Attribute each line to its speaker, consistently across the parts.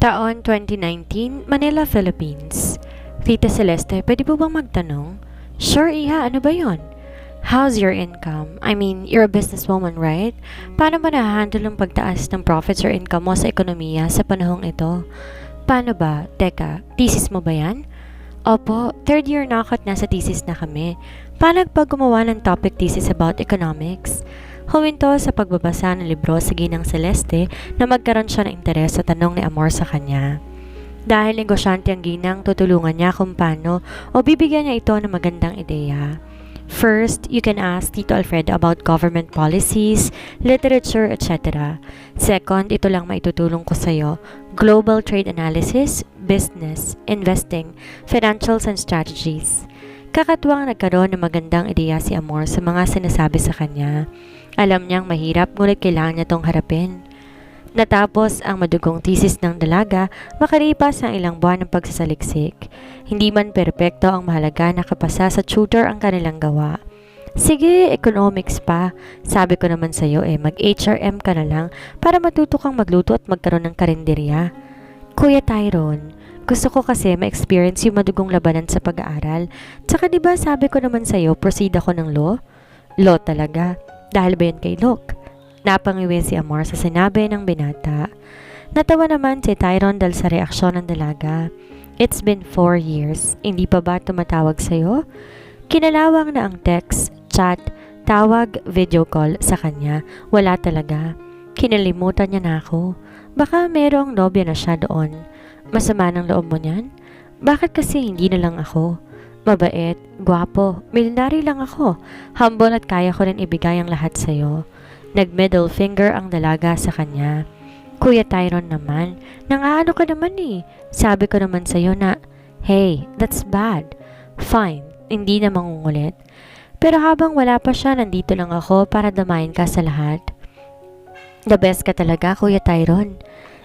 Speaker 1: Taon 2019, Manila, Philippines. Tita Celeste, pwede po bang magtanong? Sure, Iha, ano ba yon? How's your income? I mean, you're a businesswoman, right? Paano ba nahahandle ang pagtaas ng profits or income mo sa ekonomiya sa panahong ito? Paano ba? Teka, thesis mo ba yan? Opo, third year na ako at nasa thesis na kami. Paano pag gumawa ng topic thesis about economics? Huminto sa pagbabasa ng libro sa Ginang Celeste na magkaroon siya ng interes sa tanong ni Amor sa kanya. Dahil negosyante ang Ginang, tutulungan niya kung paano o bibigyan niya ito ng magandang ideya. First, you can ask Tito Alfredo about government policies, literature, etc. Second, ito lang maitutulong ko sa iyo: global trade analysis, business, investing, financials and strategies. Kakatuwang nagkaroon ng magandang ideya si Amor sa mga sinasabi sa kanya. Alam niyang mahirap, ngunit kailangan niya itong harapin. Natapos ang madugong thesis ng dalaga, makalipas ang ilang buwan ng pagsasaliksik. Hindi man perpekto, ang mahalaga nakapasa sa tutor ang kanilang gawa. Sige, economics pa. Sabi ko naman sa'yo mag-HRM ka na lang para matuto kang magluto at magkaroon ng karinderya. Kuya Tyrone, gusto ko kasi ma-experience yung madugong labanan sa pag-aaral. Tsaka diba sabi ko naman sa'yo, proceed ako ng law? Law talaga. Dahil ba yun kay Locke? Napangiwi si Amor sa sinabi ng binata. Natawa naman si Tyrone dahil sa reaksyon ng dalaga. It's been 4 years. Hindi pa ba tumatawag sa'yo? Kinalawang na ang text, chat, tawag, video call sa kanya. Wala talaga. Kinalimutan niya na ako. Baka merong nobya na siya doon. Masama ng loob mo niyan? Bakit kasi hindi na lang ako? Mabait, gwapo, milyonary lang ako. Humble at kaya ko rin ibigay ang lahat sa'yo. Nag-middle finger ang dalaga sa kanya. Kuya Tyrone naman, nangaano ka naman Sabi ko naman sa'yo na, hey, that's bad. Fine, hindi na mangungulit. Pero habang wala pa siya, nandito lang ako para damayin ka sa lahat. The best ka talaga, Kuya Tyrone.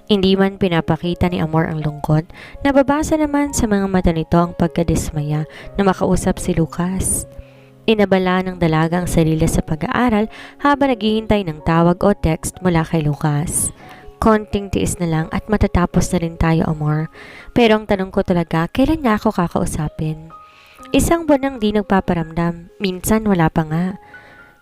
Speaker 1: Hindi man pinapakita ni Amor ang lungkot, nababasa naman sa mga mata nito ang pagkadismaya na makausap si Lucas. Inabala ng dalaga ang sarili sa pag-aaral habang naghihintay ng tawag o text mula kay Lucas. Konting tiis na lang at matatapos na rin tayo, Amor. Pero ang tanong ko talaga, kailan niya ako kakausapin? 1 buwan nang di nagpaparamdam, minsan wala pa nga.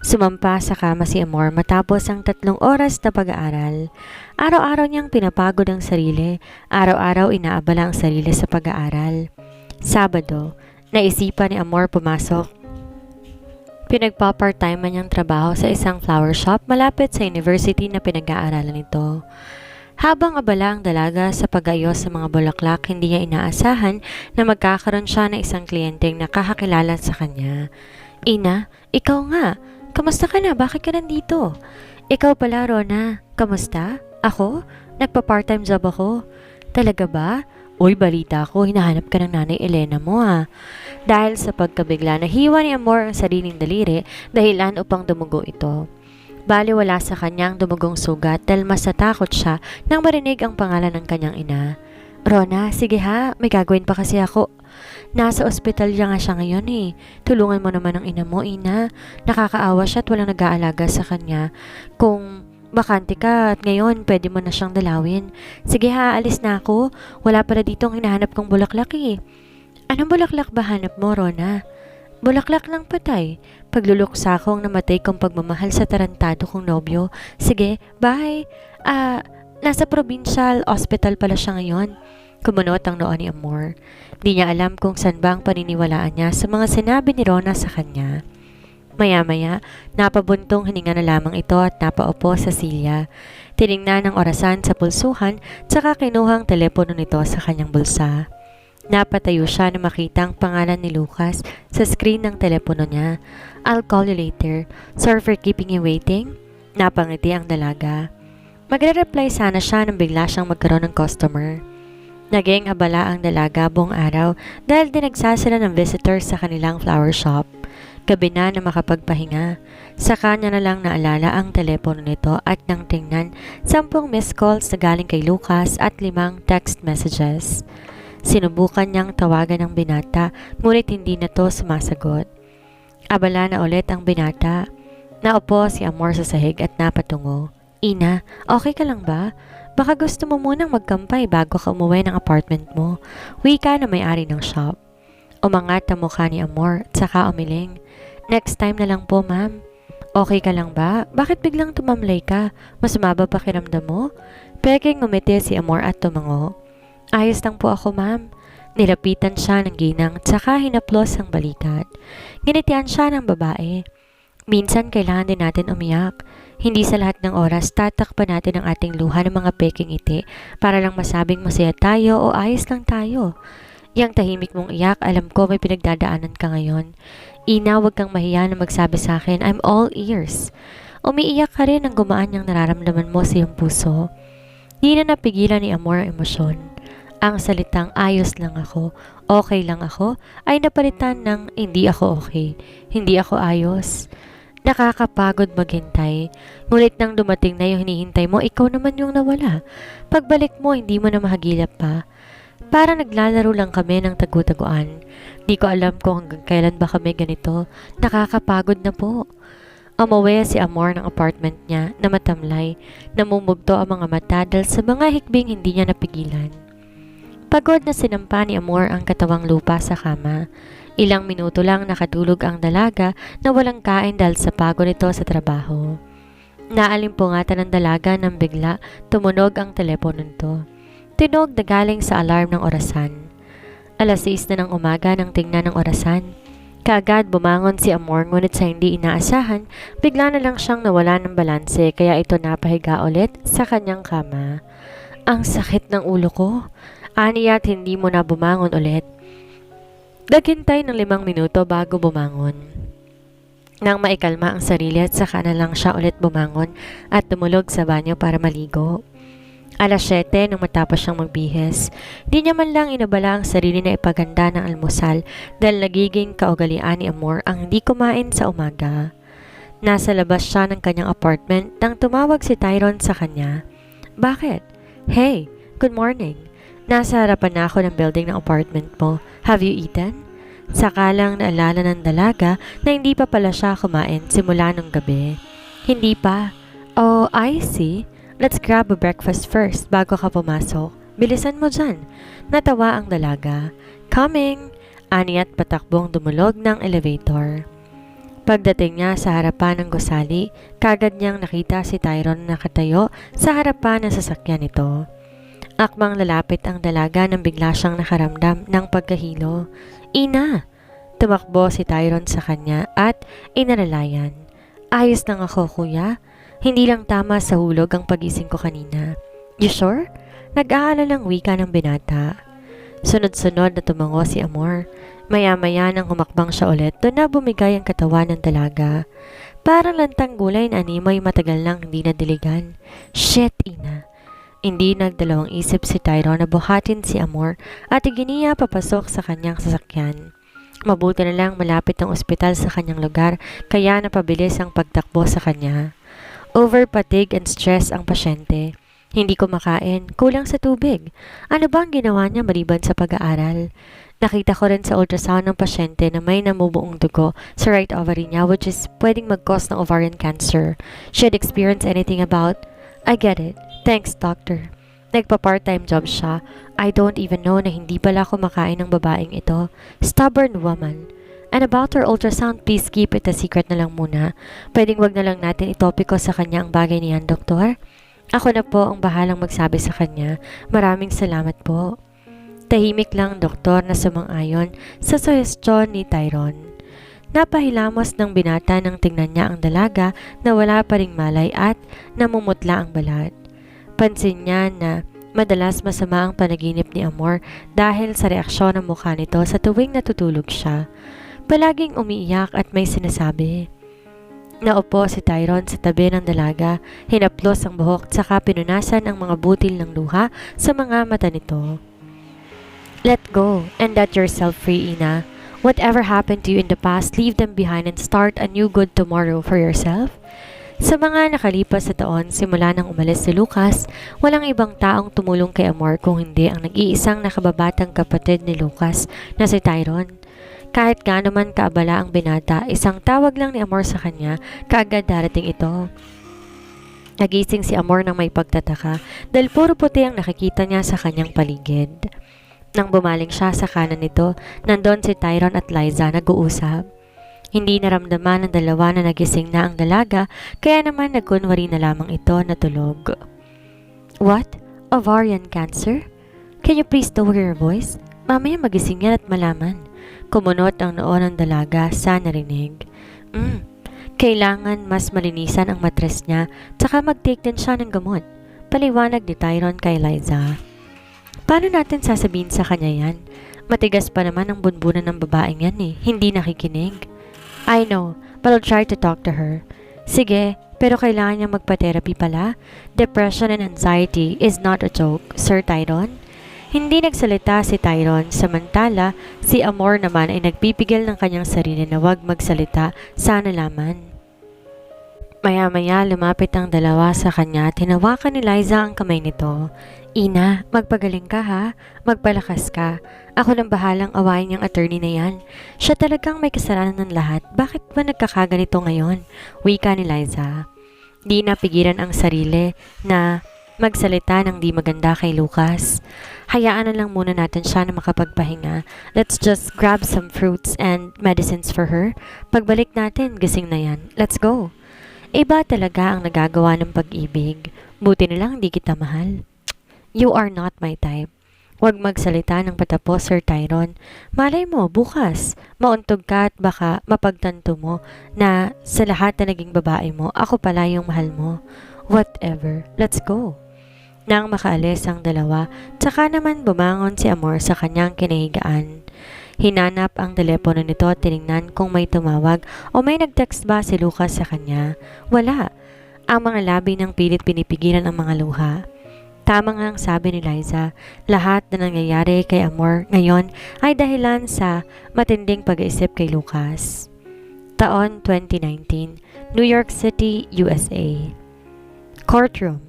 Speaker 1: Sumampa sa kama si Amor matapos ang 3 oras na pag-aaral. Araw-araw niyang pinapagod ang sarili, araw-araw inaabala ang sarili sa pag-aaral. Sabado, naisipan ni Amor pumasok. Pinagpa-part-time man niyang trabaho sa isang flower shop malapit sa university na pinag-aaralan nito. Habang abala ang dalaga sa pag-ayos sa mga bulaklak, hindi niya inaasahan na magkakaroon siya ng isang kliyenteng nakakakilala sa kanya. Ina, ikaw nga. Kamusta ka na? Bakit ka nandito? Ikaw pala, Rona. Kamusta? Ako? Nagpa-part-time job ako. Talaga ba? Uy, balita ko, hinahanap ka ng nanay Elena mo Dahil sa pagkabigla, nahiwa ni Amor ang sariling daliri dahilan upang dumugo ito. Baliwala sa kanyang dumugong sugat dahil mas natakot siya nang marinig ang pangalan ng kanyang ina. Rona, sige ha, may gagawin pa kasi ako. Nasa ospital nga siya ngayon Tulungan mo naman ang ina mo, Ina. Nakakaawa siya at walang nag-aalaga sa kanya. Kung bakante ka at ngayon, pwede mo na siyang dalawin. Sige ha, alis na ako. Wala para ditong hinahanap kong bulaklak Anong bulaklak ba hanap mo, Rona? Bulaklak ng patay. Pagluluksa kong namatay kong pagmamahal sa tarantado kong nobyo. Sige, bye. Nasa provincial hospital pala siya ngayon. Kumunot ang noo ni Amor. Di niya alam kung saan ba ang paniniwalaan niya sa mga sinabi ni Rona sa kanya. Maya-maya, napabuntong hininga na lamang ito at napaupo sa silya. Tiningnan ang orasan sa pulsuhan, tsaka kinuhang telepono nito sa kanyang bulsa. Napatayo siya na makita ang pangalan ni Lucas sa screen ng telepono niya. I'll call you later. Sorry for keeping you waiting. Napangiti ang dalaga. Magre-reply sana siya nang bigla siyang magkaroon ng customer. Naging abala ang dalaga buong araw dahil dinagsa sila ng visitor sa kanilang flower shop. Gabi na makapagpahinga. Sa kanya na lang naalala ang telepono nito at nang tingnan 10 missed calls na galing kay Lucas at 5 text messages. Sinubukan niyang tawagan ang binata ngunit hindi na to sumasagot. Abala na ulit ang binata. Naupo si Amor sa sahig at napatungo. Ina, okay ka lang ba? Baka gusto mo munang magkampay bago ka umuwi ng apartment mo. Wika na may-ari ng shop. Umangat ang mukha ni Amor at saka umiling. Next time na lang po, ma'am. Okay ka lang ba? Bakit biglang tumamlay ka? Masama ba pakiramdam mo? Peking ngumiti si Amor at tumango. Ayos lang po ako, ma'am. Nilapitan siya ng ginang at saka hinaplos ang balikat. Nginitian siya ng babae. Minsan kailangan din natin umiyak. Hindi sa lahat ng oras tatakpan natin ang ating luha ng mga peking ngiti para lang masabing masaya tayo o ayos lang tayo. Yang tahimik mong iyak, alam ko may pinagdadaanan ka ngayon. Ina, huwag kang mahiya na magsabi sa akin, I'm all ears. Umiiyak ka rin ang gumaan niyang nararamdaman mo sa iyong puso. Di na napigilan ni Amor ang emosyon. Ang salitang ayos lang ako, okay lang ako, ay napalitan ng hindi ako okay, hindi ako ayos. Nakakapagod maghintay. Ngunit nang dumating na yung hinihintay mo, ikaw naman yung nawala. Pagbalik mo, hindi mo na mahagilap pa. Para naglalaro lang kami ng tagu-taguan. Di ko alam kung hanggang kailan ba kami ganito. Nakakapagod na po. Umuwi si Amor ng apartment niya na matamlay. Namumugto ang mga mata dahil sa mga hikbing hindi niya napigilan. Pagod na sinampa ni Amor ang katawang lupa sa kama. Ilang minuto lang nakatulog ang dalaga na walang kain dahil sa pagod nito sa trabaho. Naalimpungatan ng dalaga nang bigla tumunog ang telepono nito. Tinog na galing sa alarm ng orasan. 6:00 na ng umaga nang tingnan ng orasan. Kaagad bumangon si Amor ngunit sa hindi inaasahan, bigla na lang siyang nawala ng balanse kaya ito napahiga ulit sa kanyang kama. Ang sakit ng ulo ko. Aniya't hindi mo na bumangon ulit. Naghintay ng 5 minuto bago bumangon. Nang maikalma ang sarili at saka na lang siya ulit bumangon at tumulog sa banyo para maligo. 7:00 nang matapos siyang magbihis. Di niya man lang inabala ang sarili na ipaganda ng almusal dahil nagiging kaugalian ni Amor ang hindi kumain sa umaga. Nasa labas siya ng kanyang apartment nang tumawag si Tyrone sa kanya. Bakit? Hey, good morning. Nasa harapan na ako ng building ng apartment mo. Have you eaten? Saka lang naalala ng dalaga na hindi pa pala siya kumain simula nung gabi. Hindi pa. Oh, I see. Let's grab a breakfast first bago ka pumasok. Bilisan mo dyan. Natawa ang dalaga. Coming! Ani at patakbong dumulog ng elevator. Pagdating niya sa harapan ng gusali, kagad niyang nakita si Tyrone na nakatayo sa harapan ng sasakyan nito. Akmang lalapit ang dalaga nang bigla siyang nakaramdam ng pagkahilo. Ina! Tumakbo si Tyrone sa kanya at inalalayan. Ayos lang ako, kuya. Hindi lang tama sa hulog ang pagising ko kanina. You sure? Nag-aalalang wika ng binata. Sunod-sunod na tumango si Amor. Maya-maya nang humakbang siya ulit, doon na bumigay ang katawan ng dalaga. Parang lantang gulay na animoy matagal nang hindi nadiligan. Shit, ina! Hindi nagdalawang isip si Tyrone na buhatin si Amor at iginiya papasok sa kanyang sasakyan. Mabuti na lang malapit ang ospital sa kanyang lugar kaya napabilis ang pagtakbo sa kanya. Over-fatigue and stress ang pasyente. Hindi kumakain, kulang sa tubig. Ano ba ang ginawa niya maliban sa pag-aaral? Nakita ko rin sa ultrasound ng pasyente na may namubuong dugo sa right ovary niya which is pwedeng mag-cause ng ovarian cancer. Should experience anything about? I get it. Thanks, doctor. Nagpa-part-time job siya. I don't even know na hindi pala kumakain ng babaeng ito. Stubborn woman. And about her ultrasound, please keep it a secret na lang muna. Pwedeng wag na lang natin itopiko sa kanya ang bagay niyan, doktor. Ako na po ang bahalang magsabi sa kanya. Maraming salamat po. Tahimik lang doktor na sumang-ayon sa suggestion ni Tyrone. Napahilamos ng binata nang tingnan niya ang dalaga na wala pa ring malay at namumutla ang balat. Pansin niya na madalas masama ang panaginip ni Amor dahil sa reaksyon ng mukha nito sa tuwing natutulog siya. Palaging umiiyak at may sinasabi. Naupo si Tyrone sa tabi ng dalaga, hinaplos ang buhok at saka pinunasan ang mga butil ng luha sa mga mata nito. Let go and let yourself free, Ina. Whatever happened to you in the past, leave them behind and start a new good tomorrow for yourself. Sa mga nakalipas na taon, simula nang umalis si Lucas, walang ibang taong tumulong kay Amor kung hindi ang nag-iisang nakababatang kapatid ni Lucas na si Tyrone. Kahit gaano man kaabala ang binata, isang tawag lang ni Amor sa kanya, kaagad darating ito. Nagising si Amor ng may pagtataka dahil puro puti ang nakikita niya sa kanyang paligid. Nang bumaling siya sa kanan nito, nandun si Tyron at Liza nag-uusap. Hindi naramdaman ng dalawa na nagising na ang dalaga, kaya naman nagkunwari na lamang ito na tulog. What? Ovarian cancer? Can you please lower your voice? Mamaya magising yan at malaman. Kumunot ang noo ng dalaga sa narinig. Kailangan mas malinisan ang matres niya, tsaka mag-take din siya ng gamot. Paliwanag ni Tyron kay Liza. Paano natin sasabihin sa kanya yan? Matigas pa naman ang bunbunan ng babaeng yan eh, hindi nakikinig. I know, but I'll try to talk to her. Sige, pero kailangan niyang magpa-therapy pala. Depression and anxiety is not a joke, Sir Tyron. Hindi nagsalita si Tyron, samantala si Amor naman ay nagpipigil ng kanyang sarili na huwag magsalita sa nalaman. Maya-maya lumapit ang dalawa sa kanya at hinawakan ni Liza ang kamay nito. Ina, magpagaling ka ha, magpalakas ka. Ako nang bahalang awayin yung attorney na yan. Siya talagang may kasalanan ng lahat. Bakit ba nagkakaganito ngayon? Wika ni Liza. Di napigilan ang sarili na magsalita ng di maganda kay Lucas. Hayaan na lang muna natin siya na makapagpahinga. Let's just grab some fruits and medicines for her. Pagbalik natin, gising na yan. Let's go. Iba talaga ang nagagawa ng pag-ibig. Buti na lang di kita mahal. You are not my type. Huwag magsalita ng patapos, Sir Tyron. Malay mo, bukas, mauntog ka at baka mapagtanto mo na sa lahat na naging babae mo, ako pala yung mahal mo. Whatever, let's go. Nang makaalis ang dalawa, tsaka naman bumangon si Amor sa kanyang kinahigaan. Hinanap ang telepono nito at tiningnan kung may tumawag o may nag-text ba si Lucas sa kanya. Wala. Ang mga labi ng pilit pinipigilan ang mga luha. Tama nga ang sabi ni Liza, lahat na nangyayari kay Amor ngayon ay dahilan sa matinding pag-iisip kay Lucas. Taon 2019, New York City, USA. Courtroom.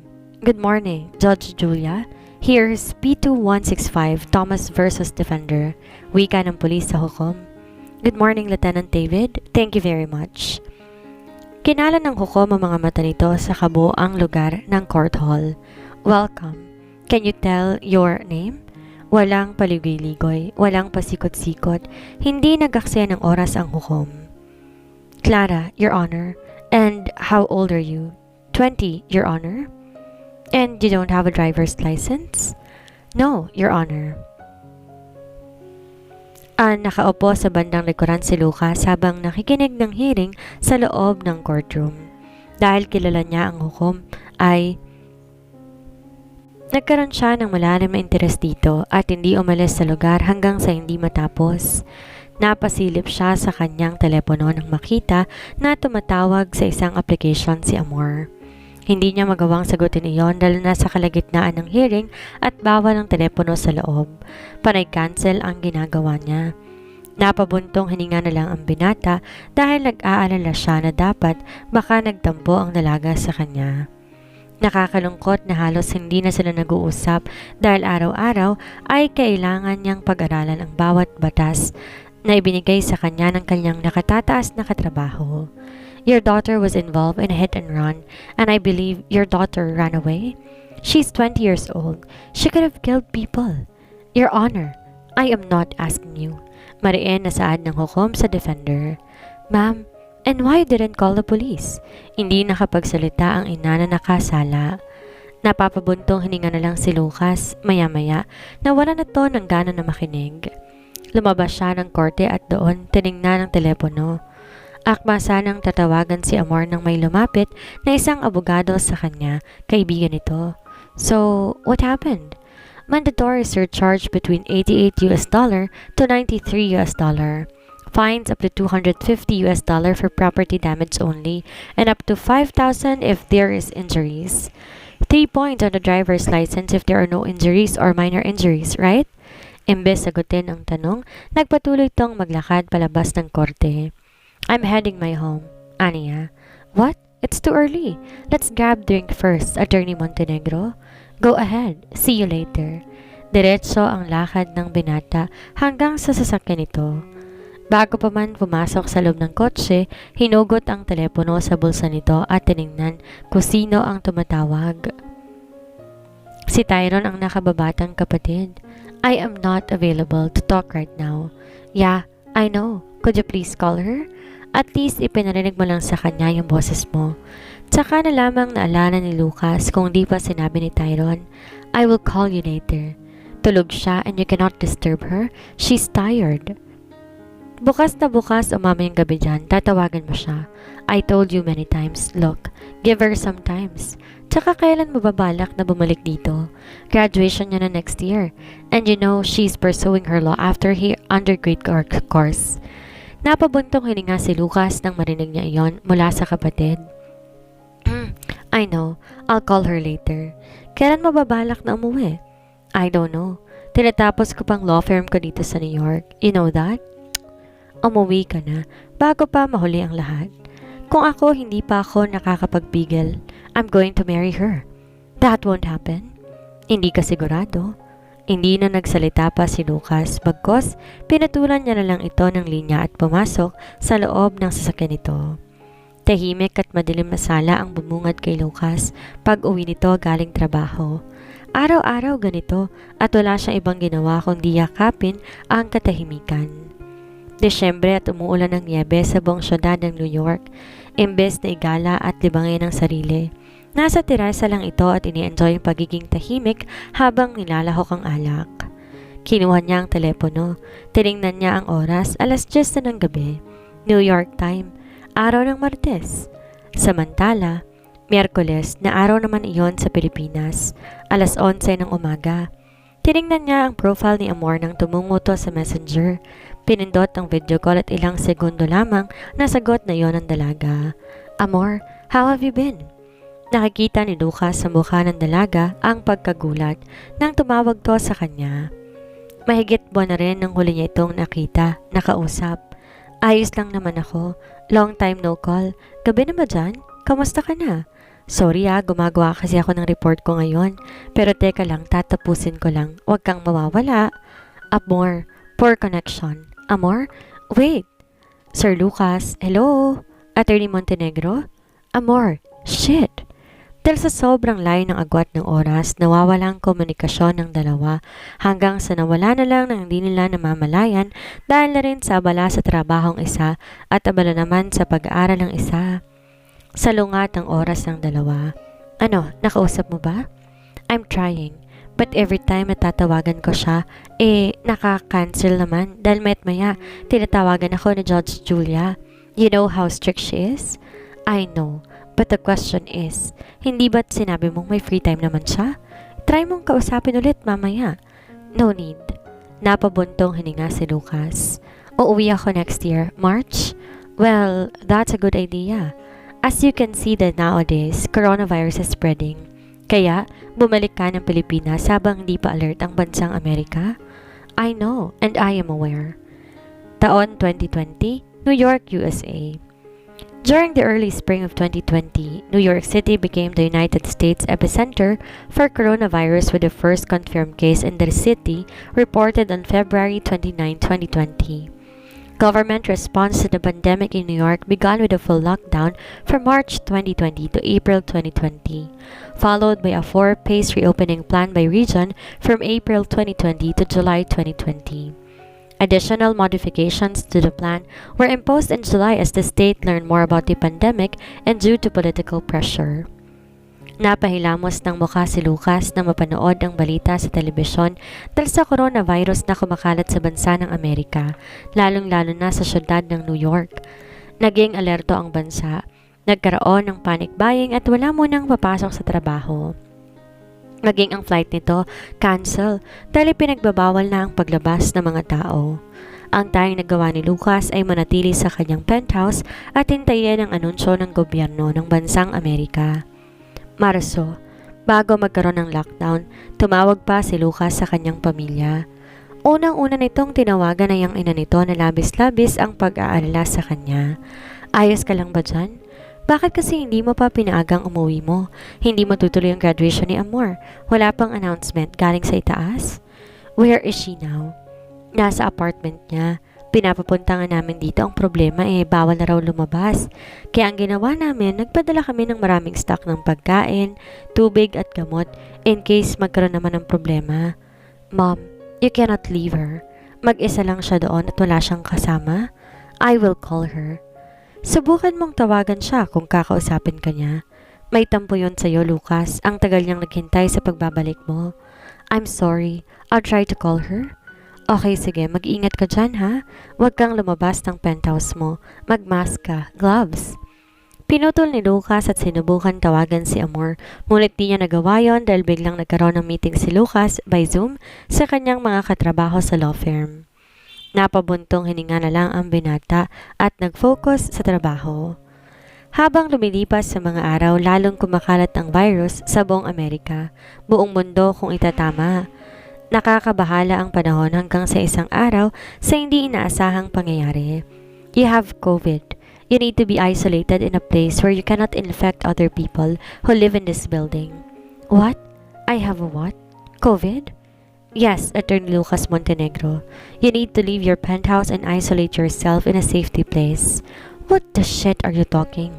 Speaker 1: Good morning, Judge Julia. Here's P2165 Thomas versus Defender. Wika ng pulis sa hukom. Good morning, Lieutenant David. Thank you very much. Kinala ng hukom ang mga mata nito sa kabuoang lugar ng court hall. Welcome. Can you tell your name? Walang paligoy-ligoy, walang pasikot-sikot, hindi nagaksaya ng oras ang hukom. Clara, Your Honor. And how old are you? 20, Your Honor. And you don't have a driver's license? No, Your Honor. Nakaupo sa bandang likuran si Lucas habang nakikinig ng hearing sa loob ng courtroom. Dahil kilala niya ang hukom ay nagkaroon siya ng malalim na interes dito at hindi umalis sa lugar hanggang sa hindi matapos. Napasilip siya sa kanyang telepono nang makita na tumatawag sa isang application si Amor. Hindi niya magawang sagutin iyon dahil nasa kalagitnaan ng hearing at bawal ang telepono sa loob. Panay cancel ang ginagawa niya. Napabuntong hininga na lang ang binata dahil nag-aalala siya na dapat baka nagtampo ang dalaga sa kanya. Nakakalungkot na halos hindi na sila nag-uusap dahil araw-araw ay kailangan niyang pag-aralan ang bawat batas na ibinigay sa kanya ng kanyang nakatataas na katrabaho. Your daughter was involved in a hit and run, and I believe your daughter ran away. She's 20 years old. She could have killed people. Your Honor, I am not asking you. Mariin na saad ng hukom sa defender. Ma'am, and why you didn't call the police? Hindi nakapagsalita ang ina na nakasala. Napapabuntong hininga na lang si Lucas, maya-maya, nawala na to ng gana na makinig. Lumabas siya ng korte at doon tiningnan ang telepono. Akma sanang tatawagan si Amor nang may lumapit na isang abogado sa kanya, kaibigan nito. So, what happened? Mandatory surcharge between $88 to $93. Fines up to $250 for property damage only, and up to $5,000 if there is injuries. 3 points on the driver's license if there are no injuries or minor injuries, right? Imbes sagutin ang tanong, nagpatuloy tong maglakad palabas ng korte. I'm heading my home. Aniya. What? It's too early. Let's grab drink first, Attorney Montenegro. Go ahead. See you later. Diretso ang lakad ng binata hanggang sa sasakyan nito. Bago pa man pumasok sa loob ng kotse, hinugot ang telepono sa bulsa nito at tiningnan kung sino ang tumatawag. Si Tyron ang nakababatang kapatid. I am not available to talk right now. Yeah, I know. Could you please call her? At least ipinarinig mo lang sa kanya yung boses mo. Tsaka na lamang naalala ni Lucas kung di pa sinabi ni Tyron, I will call you later. Tulog siya and you cannot disturb her. She's tired. Bukas na bukas o mamayang gabi dyan, tatawagan mo siya. I told you many times, look, give her some times. Tsaka kailan mo babalak na bumalik dito? Graduation niya na next year. And you know, she's pursuing her law after her undergrad course. Napabuntong hininga si Lucas nang marinig niya iyon mula sa kapatid. I know, I'll call her later. Kailan mo babalak na umuwi? I don't know. Tinatapos ko pang law firm ko dito sa New York. You know that? Umuwi ka na bago pa mahuli ang lahat. Kung ako hindi pa ako nakakapagpigil, I'm going to marry her. That won't happen. Hindi ka sigurado. Hindi na nagsalita pa si Lucas bagkos pinatulan niya na lang ito ng linya at pumasok sa loob ng sasakyan nito. Tahimik at madilim na sala ang bumungad kay Lucas pag uwi nito galing trabaho. Araw-araw ganito at wala siyang ibang ginawa kundi yakapin ang katahimikan. Desyembre at umuulan ng niyebe sa buong syudad ng New York. Imbes na igala at libangin ang sarili. Nasa terasa lang ito at ini-enjoy yung pagiging tahimik habang nilalahok ang alak. Kinuha niya ang telepono. Tiningnan niya ang oras, 10:00 na ng gabi. New York time, araw ng Martes. Samantala, Miyerkules na araw naman iyon sa Pilipinas, 11:00 ng umaga. Tiningnan niya ang profile ni Amor nang tumunguto sa messenger. Pinindot ang video call at ilang segundo lamang nasagot na iyon ng dalaga. Amor, how have you been? Nakikita ni Lucas sa mukha ng dalaga ang pagkagulat nang tumawag to sa kanya. Mahigit buwan na rin nang huli niya itong nakita, nakausap. Ayos lang naman ako. Long time no call. Gabi na ba dyan? Kamusta ka na? Sorry gumagawa kasi ako ng report ko ngayon. Pero teka lang, tatapusin ko lang. Huwag kang mawawala. Amor, poor connection. Amor? Wait. Sir Lucas, hello? Attorney Montenegro? Amor, shit. Dahil sa sobrang layo ng agwat ng oras, nawawalang komunikasyon ng dalawa hanggang sa nawala na lang ng hindi nila namamalayan dahil na rin sa abala sa trabahong isa at abala naman sa pag-aaral ng isa. Salungat ang oras ng dalawa. Ano, nakausap mo ba? I'm trying. But every time natatawagan ko siya, naka-cancel naman dahil maya tinatawagan ako ni Judge Julia. You know how strict she is? I know. But the question is, hindi ba't sinabi mong may free time naman siya? Try mong kausapin ulit mamaya. No need. Napabuntong hininga si Lucas. Uuwi ako next year, March? Well, that's a good idea. As you can see that nowadays, coronavirus is spreading. Kaya, bumalik ka ng Pilipinas habang hindi pa alert ang bansang Amerika? I know, and I am aware. Taon 2020, New York, USA. During the early spring of 2020, New York City became the United States epicenter for coronavirus with the first confirmed case in the city reported on February 29, 2020. Government response to the pandemic in New York began with a full lockdown from March 2020 to April 2020, followed by a 4-phase reopening plan by region from April 2020 to July 2020. Additional modifications to the plan were imposed in July as the state learned more about the pandemic and due to political pressure. Napahilamos ng mukha si Lucas na mapanood ang balita sa telebisyon dahil sa coronavirus na kumakalat sa bansa ng Amerika, lalong-lalo na sa syudad ng New York. Naging alerto ang bansa, nagkaroon ng panic buying at wala munang papasok sa trabaho. Maging ang flight nito, cancel dahil pinagbabawal na ang paglabas ng mga tao. Ang tanging nagawa ni Lucas ay manatili sa kanyang penthouse at hintayin ang anunsyo ng gobyerno ng bansang Amerika. Marso, bago magkaroon ng lockdown, tumawag pa si Lucas sa kanyang pamilya. Unang-una nitong tinawagan na yung ina nito na labis-labis ang pag-aalala sa kanya. Ayos ka lang ba dyan? Bakit kasi hindi mo pa pinaagang umuwi mo? Hindi mo tutuloy ang graduation ni Amor? Wala pang announcement galing sa itaas? Where is she now? Nasa apartment niya. Pinapapunta nga namin dito, ang problema bawal na raw lumabas. Kaya ang ginawa namin, nagpadala kami ng maraming stock ng pagkain, tubig at gamot in case magkaroon naman ng problema. Mom, you cannot leave her. Mag-isa lang siya doon at wala siyang kasama. I will call her. Subukan mong tawagan siya kung kakausapin ka niya. May tampo yun sa'yo, Lucas. Ang tagal niyang naghintay sa pagbabalik mo. I'm sorry. I'll try to call her. Okay, sige. Mag-ingat ka dyan, ha? Huwag kang lumabas ng penthouse mo. Mag-mask ka. Gloves. Pinutol ni Lucas at sinubukan tawagan si Amor. Ngunit di niya nagawa yon dahil biglang nagkaroon ng meeting si Lucas by Zoom sa kanyang mga katrabaho sa law firm. Napabuntong hininga na lang ang binata at nag-focus sa trabaho. Habang lumilipas sa mga araw, lalong kumakalat ang virus sa buong Amerika, buong mundo kung itatama. Nakakabahala ang panahon hanggang sa isang araw sa hindi inaasahang pangyayari. You have COVID. You need to be isolated in a place where you cannot infect other people who live in this building. What? I have a what? COVID? Yes, Attorney Lucas Montenegro. You need to leave your penthouse and isolate yourself in a safety place. What the shit are you talking?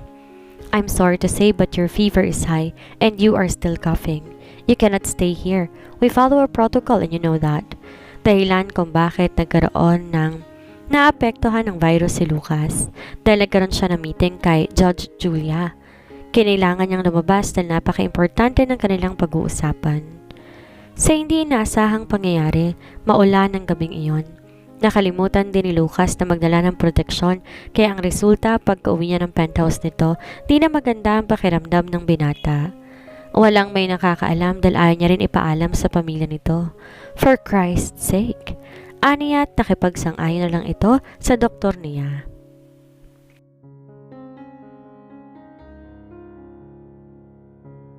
Speaker 1: I'm sorry to say, but your fever is high and you are still coughing. You cannot stay here. We follow a protocol and you know that. Dahilan kung bakit nagkaroon ng naapektuhan ng virus si Lucas dahil nagkaroon siya ng meeting kay Judge Julia. Kinailangan niyang lumabas dahil napaka-importante ng kanilang pag-uusapan. Sa hindi inaasahang pangyayari, maulan ng gabing iyon. Nakalimutan din ni Lucas na magdala ng proteksyon kaya ang resulta pagka-uwi niya ng penthouse nito, di na maganda ang pakiramdam ng binata. Walang may nakakaalam dahil ayaw niya rin ipaalam sa pamilya nito. For Christ's sake! Aniya at nakipagsang-ayon na lang ito sa doktor niya.